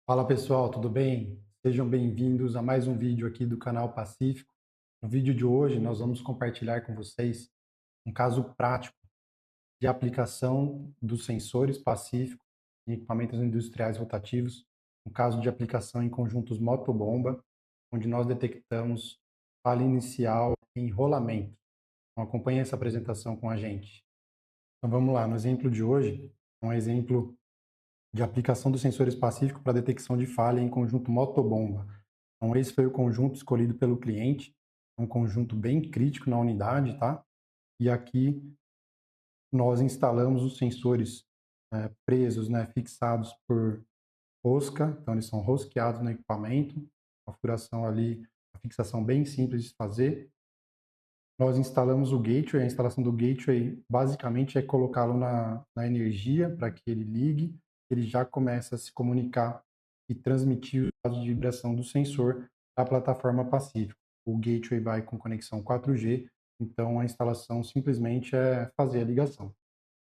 Fala pessoal, tudo bem? Sejam bem-vindos a mais um vídeo aqui do canal Pacífico. No vídeo de hoje nós vamos compartilhar com vocês um caso prático de aplicação dos sensores Pacífico em equipamentos industriais rotativos, um caso de aplicação em conjuntos motobomba, onde nós detectamos falha inicial em rolamento. Então acompanhe essa apresentação com a gente. Então vamos lá, no exemplo de hoje, é um exemplo de aplicação do sensor específico para detecção de falha em conjunto motobomba. Então, esse foi o conjunto escolhido pelo cliente, um conjunto bem crítico na unidade, tá? E aqui nós instalamos os sensores presos, né, fixados por rosca, então eles são rosqueados no equipamento, uma furação ali, uma fixação bem simples de fazer. Nós instalamos o gateway, a instalação do gateway basicamente é colocá-lo na energia para que ele ligue, ele já começa a se comunicar e transmitir os dados de vibração do sensor para a plataforma Pacífico. O gateway vai com conexão 4G, então a instalação simplesmente é fazer a ligação.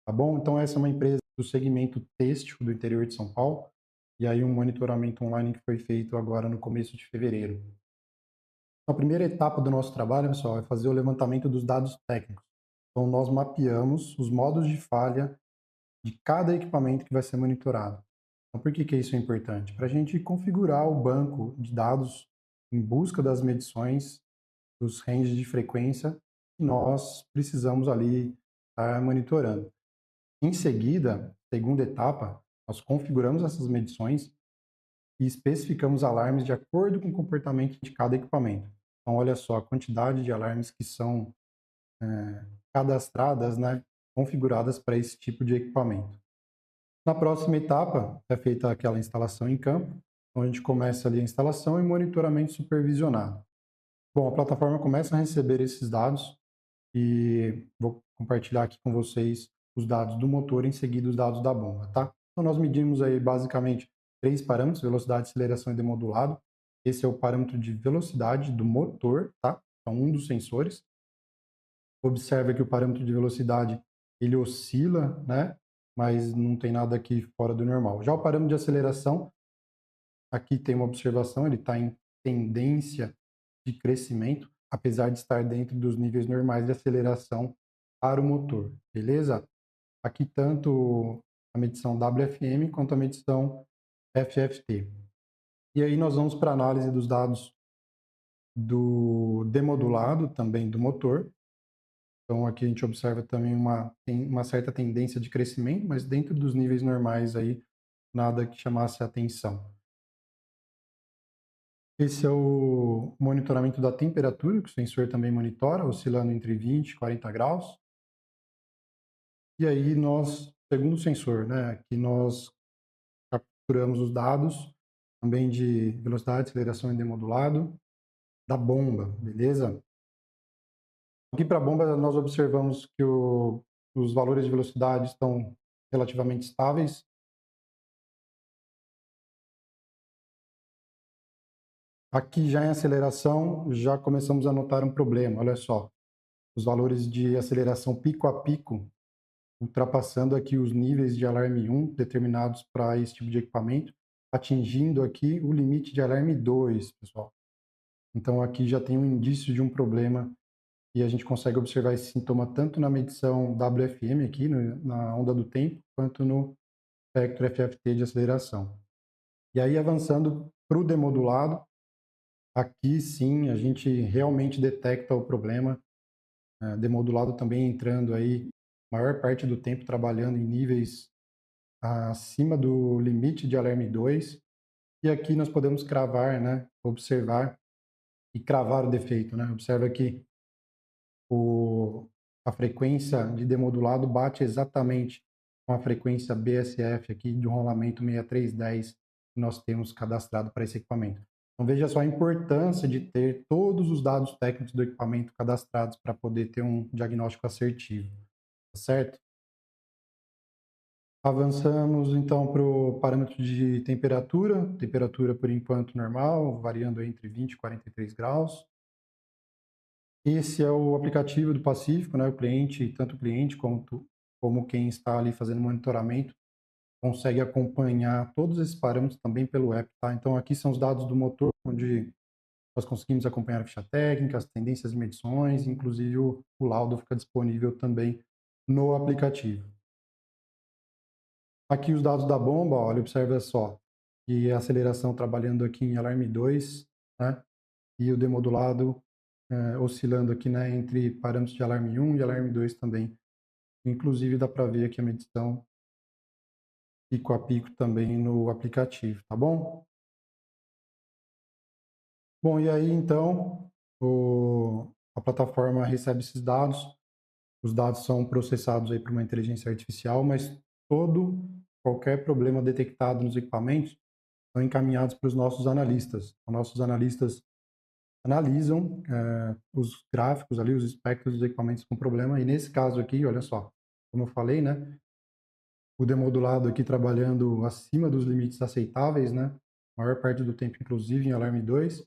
Tá bom? Então essa é uma empresa do segmento têxtil do interior de São Paulo, e aí um monitoramento online que foi feito agora no começo de fevereiro. A primeira etapa do nosso trabalho, pessoal, é fazer o levantamento dos dados técnicos. Então, nós mapeamos os modos de falha de cada equipamento que vai ser monitorado. Então, por que isso é importante? Para a gente configurar o banco de dados em busca das medições dos ranges de frequência que nós precisamos ali estar monitorando. Em seguida, segunda etapa, nós configuramos essas medições e especificamos alarmes de acordo com o comportamento de cada equipamento. Então, olha só a quantidade de alarmes que são cadastradas, né, configuradas para esse tipo de equipamento. Na próxima etapa, é feita aquela instalação em campo, então a gente começa ali a instalação e monitoramento supervisionado. Bom, a plataforma começa a receber esses dados e vou compartilhar aqui com vocês os dados do motor, em seguida os dados da bomba, tá? Então nós medimos aí basicamente três parâmetros: velocidade, aceleração e demodulado. Esse é o parâmetro de velocidade do motor, tá? Então um dos sensores. Observa que o parâmetro de velocidade ele oscila, né? Mas não tem nada aqui fora do normal. Já o parâmetro de aceleração, aqui tem uma observação, ele está em tendência de crescimento, apesar de estar dentro dos níveis normais de aceleração para o motor, beleza? Aqui tanto a medição WFM quanto a medição FFT. E aí nós vamos para a análise dos dados do demodulado, também do motor. Então aqui a gente observa também tem uma certa tendência de crescimento, mas dentro dos níveis normais aí, nada que chamasse a atenção. Esse é o monitoramento da temperatura, que o sensor também monitora, oscilando entre 20 e 40 graus. E aí nós, segundo o sensor, né, aqui nós capturamos os dados também de velocidade, aceleração e demodulado da bomba, beleza? Aqui para a bomba nós observamos que os valores de velocidade estão relativamente estáveis. Aqui já em aceleração, já começamos a notar um problema, olha só. Os valores de aceleração pico a pico, ultrapassando aqui os níveis de alarme 1 determinados para esse tipo de equipamento, atingindo aqui o limite de alarme 2, pessoal. Então aqui já tem um indício de um problema e a gente consegue observar esse sintoma tanto na medição WFM aqui, na onda do tempo, quanto no espectro FFT de aceleração. E aí avançando para o demodulado, aqui sim a gente realmente detecta o problema, demodulado também entrando aí maior parte do tempo trabalhando em níveis acima do limite de alarme 2. E aqui nós podemos cravar, né, observar e cravar o defeito, né? Observa que a frequência de demodulado bate exatamente com a frequência BSF aqui de um rolamento 6310 que nós temos cadastrado para esse equipamento. Então veja só a importância de ter todos os dados técnicos do equipamento cadastrados para poder ter um diagnóstico assertivo, tá certo? Avançamos então para o parâmetro de temperatura, temperatura por enquanto normal, variando entre 20 e 43 graus. Esse é o aplicativo do Pacífico, né? O cliente, tanto o cliente como quem está ali fazendo monitoramento, consegue acompanhar todos esses parâmetros também pelo app, tá? Então aqui são os dados do motor, onde nós conseguimos acompanhar a ficha técnica, as tendências e medições, inclusive o laudo fica disponível também no aplicativo. Aqui os dados da bomba, olha, observa só, e a aceleração trabalhando aqui em alarme 2, né? E o demodulado oscilando aqui, né, entre parâmetros de alarme 1 e alarme 2 também. Inclusive dá para ver aqui a medição pico a pico também no aplicativo, tá bom? Bom, e aí então a plataforma recebe esses dados, os dados são processados aí por uma inteligência artificial, mas qualquer problema detectado nos equipamentos são encaminhados para os nossos analistas. Os nossos analistas analisam os gráficos ali, os espectros dos equipamentos com problema, e nesse caso aqui, olha só, como eu falei, né, o demodulado aqui trabalhando acima dos limites aceitáveis, né, a maior parte do tempo, inclusive em alarme 2,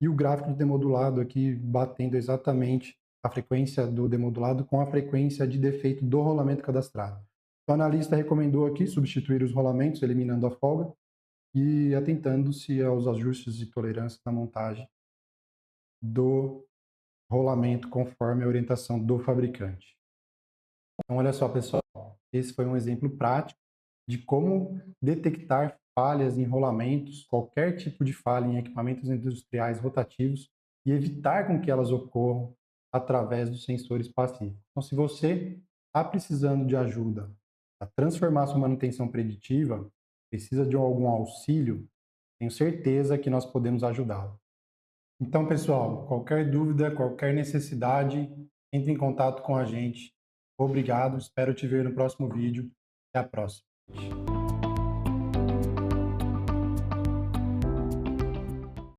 e o gráfico de demodulado aqui batendo exatamente a frequência do demodulado com a frequência de defeito do rolamento cadastrado. O analista recomendou aqui substituir os rolamentos, eliminando a folga e atentando-se aos ajustes de tolerância na montagem do rolamento conforme a orientação do fabricante. Então, olha só, pessoal, esse foi um exemplo prático de como detectar falhas em rolamentos, qualquer tipo de falha em equipamentos industriais rotativos e evitar com que elas ocorram através dos sensores passivos. Então, se você está precisando de ajuda para transformar sua manutenção preditiva, precisa de algum auxílio, tenho certeza que nós podemos ajudá-lo. Então, pessoal, qualquer dúvida, qualquer necessidade, entre em contato com a gente. Obrigado, espero te ver no próximo vídeo. Até a próxima.